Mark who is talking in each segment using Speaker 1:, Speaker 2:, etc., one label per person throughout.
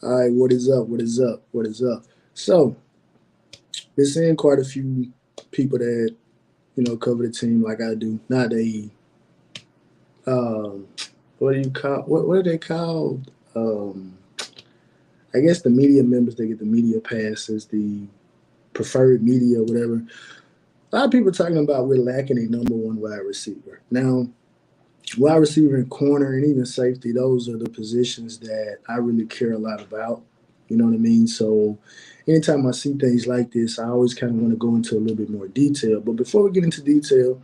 Speaker 1: All right, what is up? What is up? What is up? So, been seeing quite a few people that cover the team like I do. Not a um, what do you call what are they called? I guess the media members they get the media passes, the preferred media, whatever. A lot of people talking about we're lacking a number one wide receiver. Now, wide receiver and corner and even safety, those are the positions that I really care a lot about. You know what I mean? So anytime I see things like this, I always kind of want to go into a little bit more detail. But before we get into detail,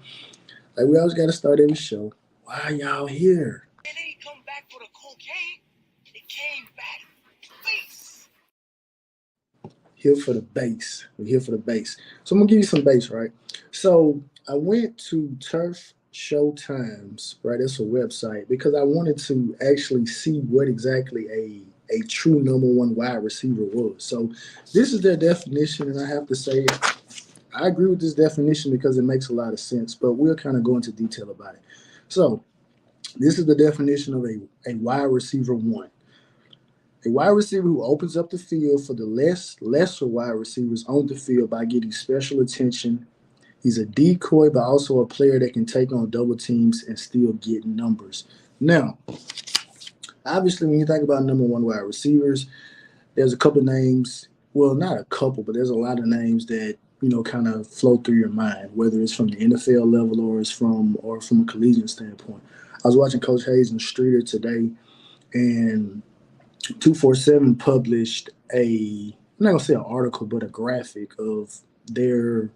Speaker 1: like we always got to start every show. Why are y'all here?
Speaker 2: It ain't come back for the cocaine. It came back face.
Speaker 1: Here for the base. We're here for the base. So I'm gonna give you some base, right? So I went to Turf Showtimes, right? That's a website because I wanted to actually see what exactly a true number one wide receiver was. So this is their definition, and I have to say I agree with this definition because it makes a lot of sense. But we'll kind of go into detail about it. So this is the definition of a wide receiver one. A wide receiver who opens up the field for the lesser wide receivers on the field by getting special attention. He's a decoy, but also a player that can take on double teams and still get numbers. Now, obviously, when you think about number one wide receivers, there's a couple names. Well, not a couple, but there's a lot of names that kind of flow through your mind, whether it's from the NFL level or from a collegiate standpoint. I was watching Coach Hayes and Streeter today, and 247 published I'm not gonna say an article, but a graphic of their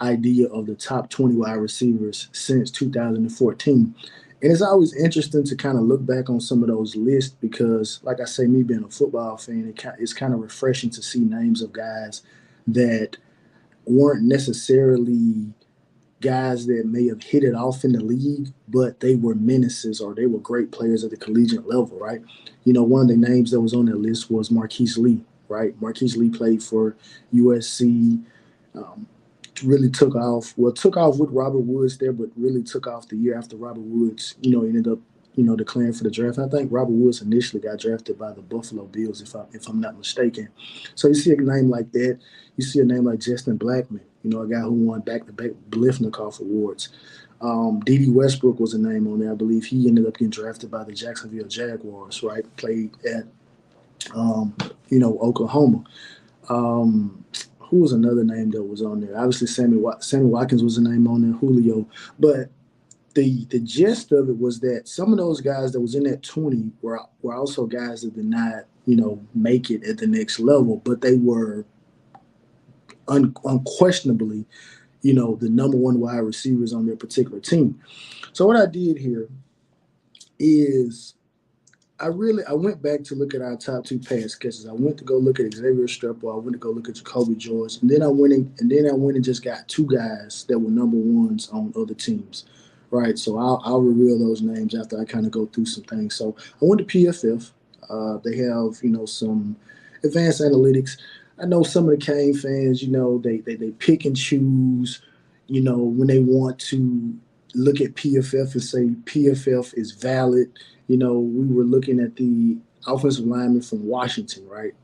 Speaker 1: idea of the top 20 wide receivers since 2014. And it's always interesting to kind of look back on some of those lists because, like I say, me being a football fan, it's kind of refreshing to see names of guys that weren't necessarily guys that may have hit it off in the league, but they were menaces or they were great players at the collegiate level, right? One of the names that was on that list was Marquise Lee, right? Marquise Lee played for USC, um, really took off. Well, took off with Robert Woods there, but really took off the year after Robert Woods, ended up, declaring for the draft. I think Robert Woods initially got drafted by the Buffalo Bills, if I'm not mistaken. So you see a name like that. You see a name like Justin Blackman, a guy who won back-to-back Blifnikoff awards. D.D. Westbrook was a name on there. I believe he ended up getting drafted by the Jacksonville Jaguars, right? Played at, Oklahoma. Um, who was another name that was on there? Obviously, Sammy Watkins was a name on there, Julio. But the gist of it was that some of those guys that was in that 20 were also guys that did not, make it at the next level, but they were unquestionably, the number one wide receivers on their particular team. So what I did here is I went back to look at our top two pass catchers. I went to go look at Xavier Restrepo. I went to go look at Jacolby George, and then I went and just got two guys that were number ones on other teams, right? So I'll reveal those names after I kind of go through some things. So I went to PFF. They have some advanced analytics. I know some of the Kane fans, they pick and choose, when they want to look at PFF and say PFF is valid. We were looking at the offensive lineman from Washington, right?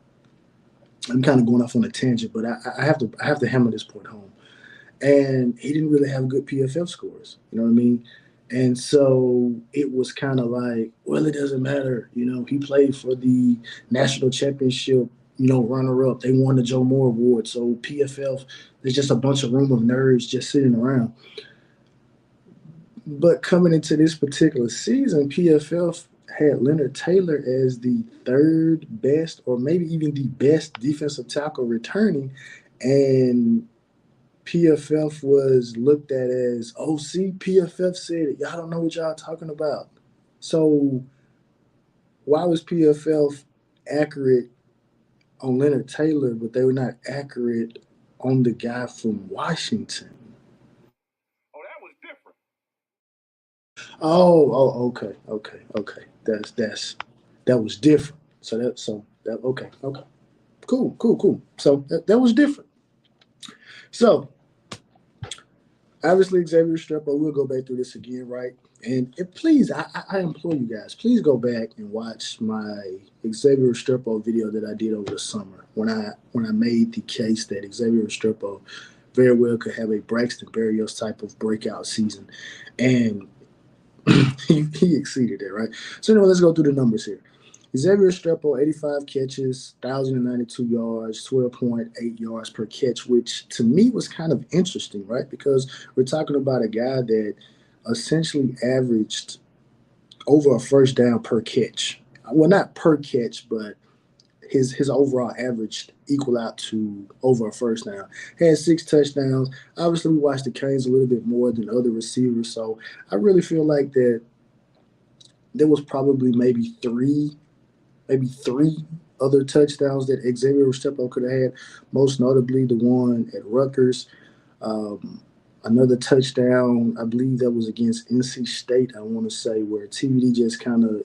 Speaker 1: I'm kind of going off on a tangent, but I have to hammer this point home. And he didn't really have good PFF scores. You know what I mean? And so it was kind of like, well, it doesn't matter. He played for the national championship, runner up. They won the Joe Moore Award. So PFF, there's just a bunch of room of nerds just sitting around. But coming into this particular season, PFF had Leonard Taylor as the third best, or maybe even the best defensive tackle returning, and PFF was looked at as, oh, see, PFF said it. Y'all don't know what y'all talking about. So why was PFF accurate on Leonard Taylor, but they were not accurate on the guy from Washington?
Speaker 2: Oh, that was different.
Speaker 1: Okay, okay. That was different. Okay. Cool. So that was different. So obviously Xavier Restrepo, we'll go back through this again, right? And please, I implore you guys, please go back and watch my Xavier Restrepo video that I did over the summer when I made the case that Xavier Restrepo very well could have a Braxton Berrios type of breakout season, and he exceeded it, right? So anyway, let's go through the numbers here. Xavier Restrepo, 85 catches, 1,092 yards, 12.8 yards per catch, which to me was kind of interesting, right? Because we're talking about a guy that essentially averaged over a first down per catch. Well, not per catch, but his overall average equal out to over a first down. Had 6 touchdowns. Obviously, we watched the Canes a little bit more than other receivers, so I really feel like that there was probably maybe three other touchdowns that Xavier Restrepo could have had. Most notably, the one at Rutgers. Um, Another touchdown, I believe that was against NC State. I want to say where TVD just kind of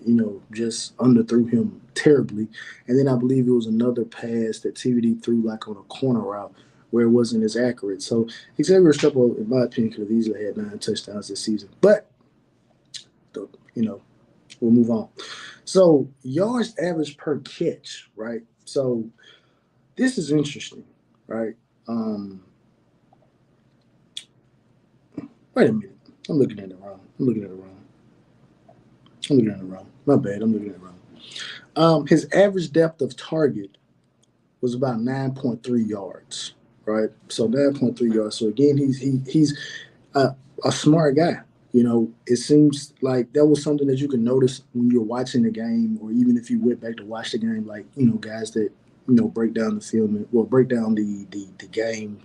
Speaker 1: just underthrew him terribly, and then I believe it was another pass that TVD threw like on a corner route where it wasn't as accurate. So Xavier Restrepo, in my opinion, could have easily had 9 touchdowns this season. But you know, we'll move on. So yards average per catch, right? So this is interesting, right? Um, Wait a minute. I'm looking at it wrong. I'm looking at it wrong. I'm looking at it wrong. My bad. I'm looking at it wrong. His average depth of target was about 9.3 yards, right? So 9.3 yards. So again, he's a smart guy. It seems like that was something that you can notice when you're watching the game, or even if you went back to watch the game, like guys that break down the film, well, break down the game,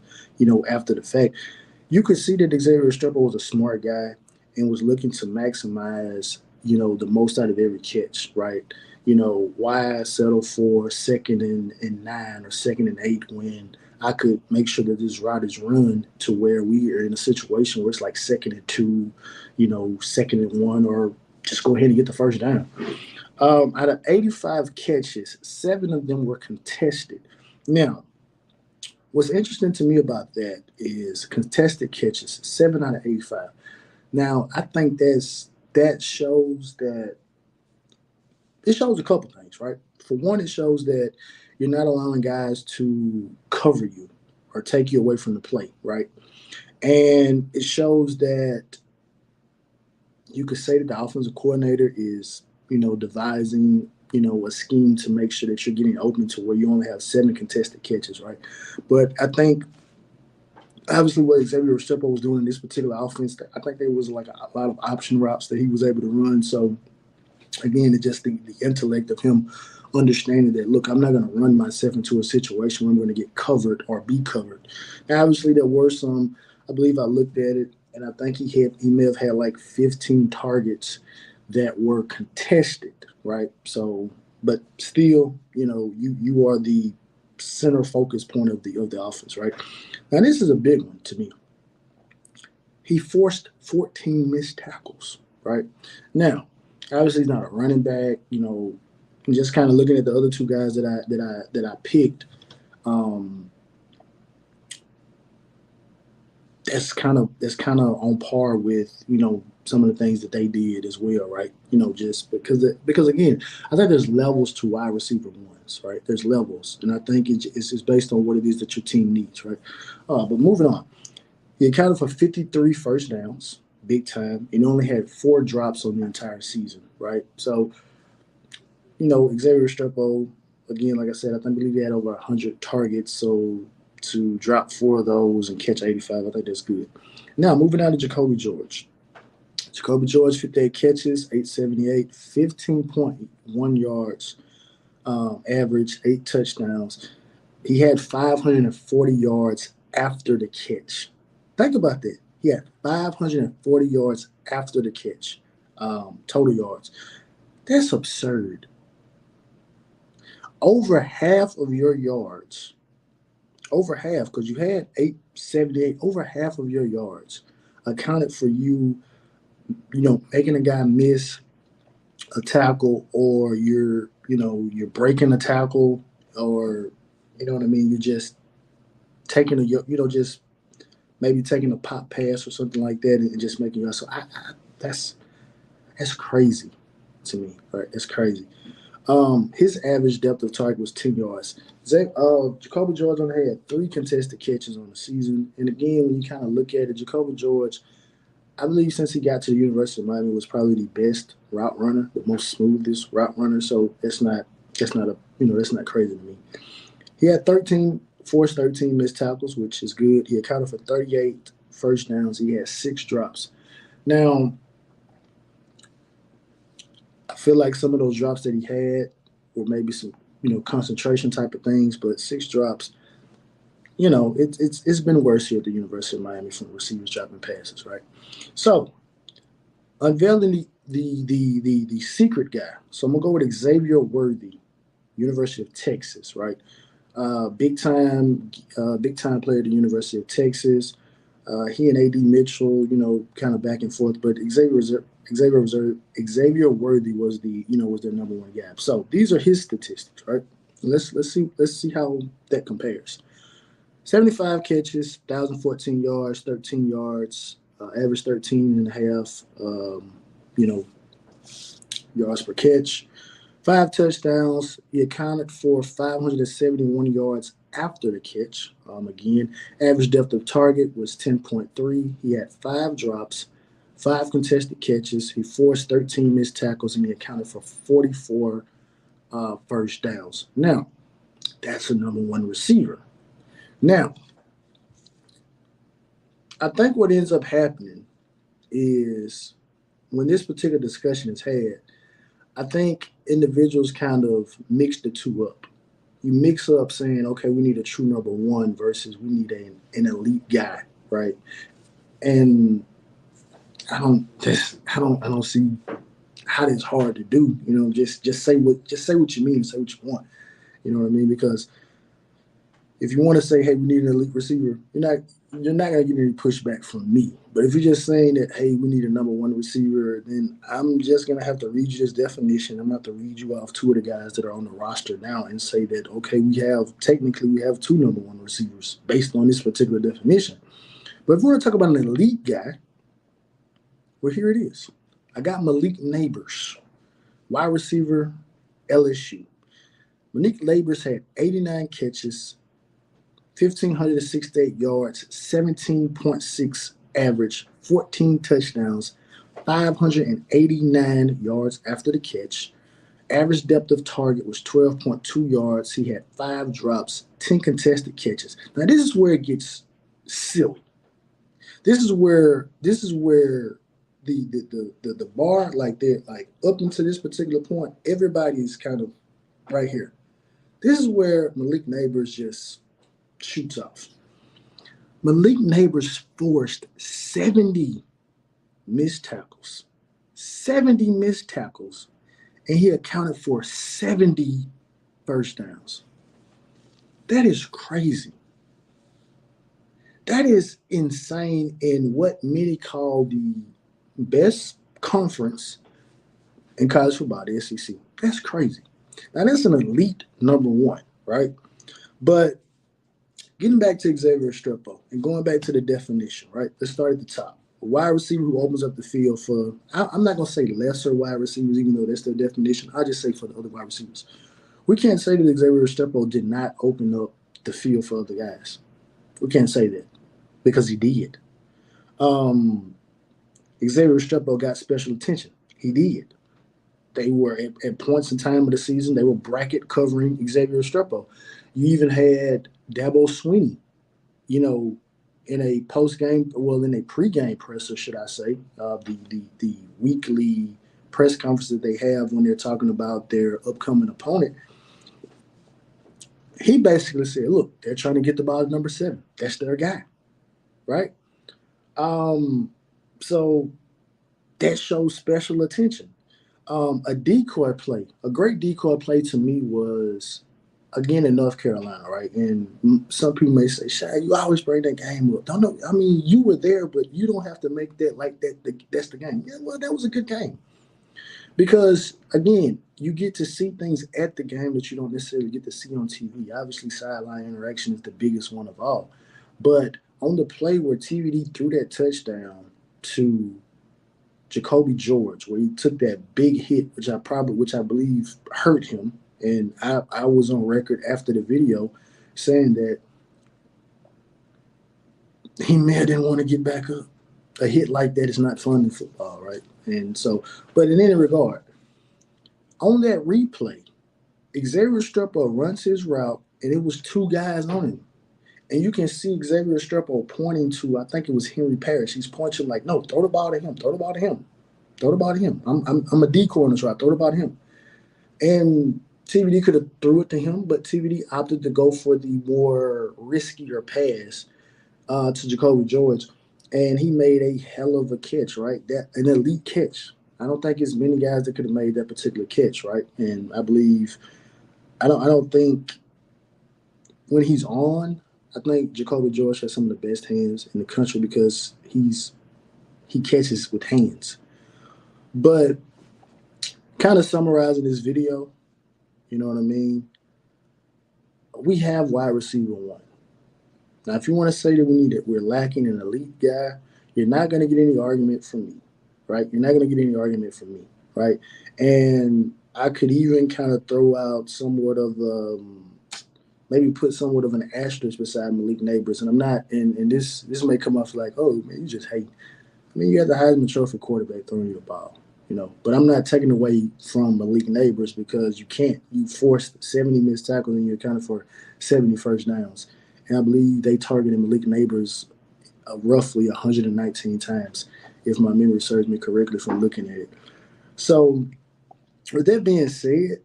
Speaker 1: after the fact. You could see that Xavier Restrepo was a smart guy and was looking to maximize, the most out of every catch, right? Why settle for second and 9 or second and 8 when I could make sure that this route is run to where we are in a situation where it's like second and 2, second and 1, or just go ahead and get the first down. Out of 85 catches, 7 of them were contested. Now, what's interesting to me about that is contested catches, 7 out of 85. Now, I think that shows that it shows a couple things, right? For one, it shows that you're not allowing guys to cover you or take you away from the plate, right? And it shows that you could say that the offensive coordinator is, devising, a scheme to make sure that you're getting open to where you only have 7 contested catches, right? But I think obviously what Xavier Restrepo was doing in this particular offense, I think there was like a lot of option routes that he was able to run. So again, it's just the intellect of him understanding that, look, I'm not going to run myself into a situation where I'm going to get covered or be covered. Now, obviously, there were some. I believe I looked at it, and I think he may have had like 15 targets that were contested, right? So, but still, you are the center focus point of the offense, right? Now, this is a big one to me. He forced 14 missed tackles, right? Now, obviously he's not a running back, just kind of looking at the other two guys that I picked. Um, that's kind of on par with some of the things that they did as well, right? Just because again, I think there's levels to wide receiver ones, right? There's levels, and I think it's based on what it is that your team needs, right? But moving on, he accounted for 53 first downs, big time, and only had 4 drops on the entire season, right? So Xavier Restrepo, again, like I said, I believe he had over 100 targets. So to drop 4 of those and catch 85, I think that's good. Now, moving on to Jacolby George. Jacolby George, 58 catches, 878, 15.1 yards average, 8 touchdowns. He had 540 yards after the catch. Think about that. He had 540 yards after the catch, total yards. That's absurd. Over half of your yards, over half, because you had 878, over half of your yards accounted for making a guy miss a tackle, or you're breaking a tackle, or what I mean. You're just taking just maybe taking a pop pass or something like that, and just making so that's That's crazy to me, right? That's crazy. His average depth of target was 10 yards. Jacolby George only had three contested catches on the season. And again, when you kind of look at it, Jacolby George, I believe since he got to the University of Miami, was probably the best route runner, the most smoothest route runner. So that's not a that's not crazy to me. He had 13 forced 13 missed tackles, which is good. He accounted for 38 first downs. He had six drops. Now, I feel like some of those drops that he had were maybe some concentration type of things, but six drops. It's been worse here at the University of Miami from receivers dropping passes, right? So unveiling the secret guy. So I'm gonna go with Xavier Worthy, University of Texas, right? Big time player at the University of Texas. He and AD Mitchell, kind of back and forth, but Xavier Worthy was their number one guy. So these are his statistics, right? Let's see how that compares. 75 catches, 1,014 yards, 13 yards, average 13 and a half, you know, yards per catch. Five touchdowns. He accounted for 571 yards after the catch. Again, average depth of target was 10.3. He had five drops, five contested catches. He forced 13 missed tackles, and he accounted for 44 first downs. Now, that's a number one receiver. Now, I think what ends up happening is when this particular discussion is had, I think individuals kind of mix the two up. You mix up saying, okay, we need a true number one versus we need an elite guy, right? And I don't see how that's hard to do. Just say what you mean, say what you want. You know what I mean? Because if you want to say, hey, we need an elite receiver, you're not gonna get any pushback from me. But if you're just saying that, hey, we need a number one receiver, then I'm just gonna have to read you this definition. I'm gonna have to read you off two of the guys that are on the roster now and say that, okay, we have two number one receivers based on this particular definition. But if we want to talk about an elite guy, well, here it is. I got Malik Neighbors, wide receiver, LSU. Malik Neighbors had 89 catches, 1,568 yards, 17.6 average, 14 touchdowns, 589 yards after the catch. Average depth of target was 12.2 yards. He had five drops, 10 contested catches. Now this is where it gets silly. This is where the bar, like they're like up until this particular point, everybody's kind of right here. This is where Malik Neighbors just shoots off. Malik Neighbors forced 70 missed tackles. 70 missed tackles, and he accounted for 70 first downs. That is crazy. That is insane in what many call the best conference in college football, the SEC. That's crazy. Now, that's an elite number one, right? But getting back to Xavier Restrepo and going back to the definition, right? Let's start at the top. A wide receiver who opens up the field for, I'm not going to say lesser wide receivers, even though that's their definition. I'll just say for the other wide receivers. We can't say that Xavier Restrepo did not open up the field for other guys. We can't say that because he did. Um, Xavier Restrepo got special attention. He did. They were at points in time of the season, they were bracket covering Xavier Restrepo. You even had Dabo Sweeney, you know, in a post game, well, in a pregame presser, should I say, the weekly press conference that they have when they're talking about their upcoming opponent. He basically said, "Look, they're trying to get the ball to number seven. That's their guy, right?" Um, so that shows special attention. A decoy play, a great decoy play to me was again in North Carolina, right? And some people may say, "Shy, you always bring that game up." Don't know. I mean, you were there, but you don't have to make that like that. That's the game. Yeah, well, that was a good game because again, you get to see things at the game that you don't necessarily get to see on TV. Obviously, sideline interaction is the biggest one of all, but on the play where TVD threw that touchdown to Jacolby George, where he took that big hit, which I believe hurt him. And I was on record after the video saying that he may have didn't want to get back up. A hit like that is not fun in football, right? And so, but in any regard, on that replay, Xavier Restrepo runs his route, and it was two guys on him. And you can see Xavier Restrepo pointing to, I think it was Henry Parrish. He's pointing like, no, throw the ball to him, throw the ball to him, throw the ball to him. I'm a decoy on this route, throw the ball to him. And TVD could have threw it to him, but TVD opted to go for the more riskier pass to Jacolby George, and he made a hell of a catch, right? That an elite catch. I don't think there's many guys that could have made that particular catch, right? And I believe I don't think when he's on, I think Jacolby George has some of the best hands in the country because he catches with hands. But kind of summarizing this video, you know what I mean? We have wide receiver one. Now, if you want to say that we're lacking an elite guy, you're not going to get any argument from me, right? You're not going to get any argument from me, right? And I could even kind of throw out somewhat of maybe put somewhat of an asterisk beside Malik Neighbors. And I'm not, and this may come off like, oh man, you just hate. I mean, you have the Heisman Trophy quarterback throwing you the ball, you know. But I'm not taking away from Malik Neighbors because you can't. You forced 70 missed tackles and you accounted for 70 first downs. And I believe they targeted Malik Neighbors roughly 119 times, if my memory serves me correctly from looking at it. So, with that being said,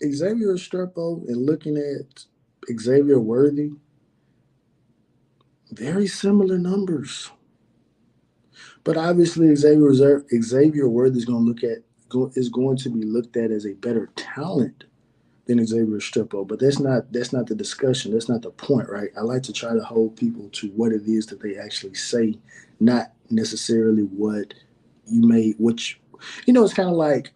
Speaker 1: Xavier Restrepo and looking at Xavier Worthy, very similar numbers. But obviously, Xavier Worthy is going to be looked at as a better talent than Xavier Restrepo. But that's not the discussion. That's not the point, right? I like to try to hold people to what it is that they actually say, not necessarily what you may. Which, it's kind of like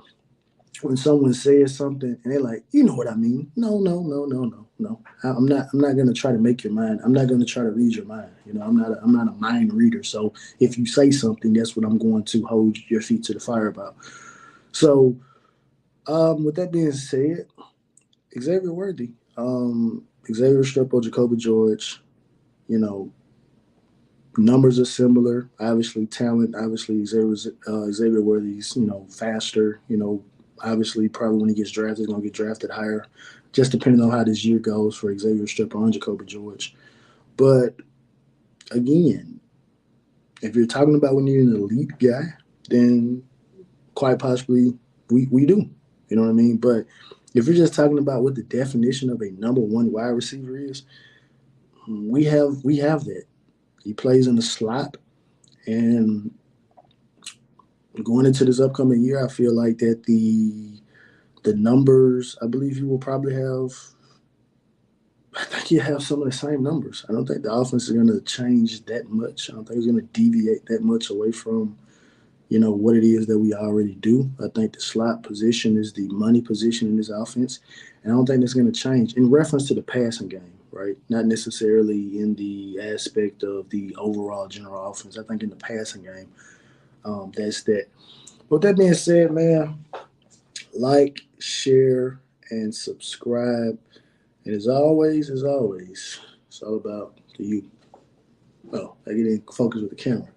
Speaker 1: when someone says something and they're like, you know what I mean? No, no, no, no, no, no. I'm not going to try to make your mind. I'm not going to try to read your mind. I'm not a mind reader. So if you say something, that's what I'm going to hold your feet to the fire about. So with that being said, Xavier Worthy, Xavier Restrepo, Jacolby George, you know, numbers are similar. Obviously, talent. Obviously, Xavier Worthy's faster. Obviously, probably when he gets drafted, he's gonna get drafted higher. Just depending on how this year goes for Xavier Stripper and Jacolby George. But again, if you're talking about we need an elite guy, then quite possibly we do. You know what I mean? But if you're just talking about what the definition of a number one wide receiver is, we have that. He plays in the slot, and going into this upcoming year, I feel like that the numbers, I believe you will probably have. I think you have some of the same numbers. I don't think the offense is going to change that much. I don't think it's going to deviate that much away from what it is that we already do. I think the slot position is the money position in this offense, and I don't think that's going to change in reference to the passing game, right? Not necessarily in the aspect of the overall general offense. I think in the passing game, that's that. With that being said, man, like, share, and subscribe. And as always, it's all about the you. Oh, I get in focus with the camera.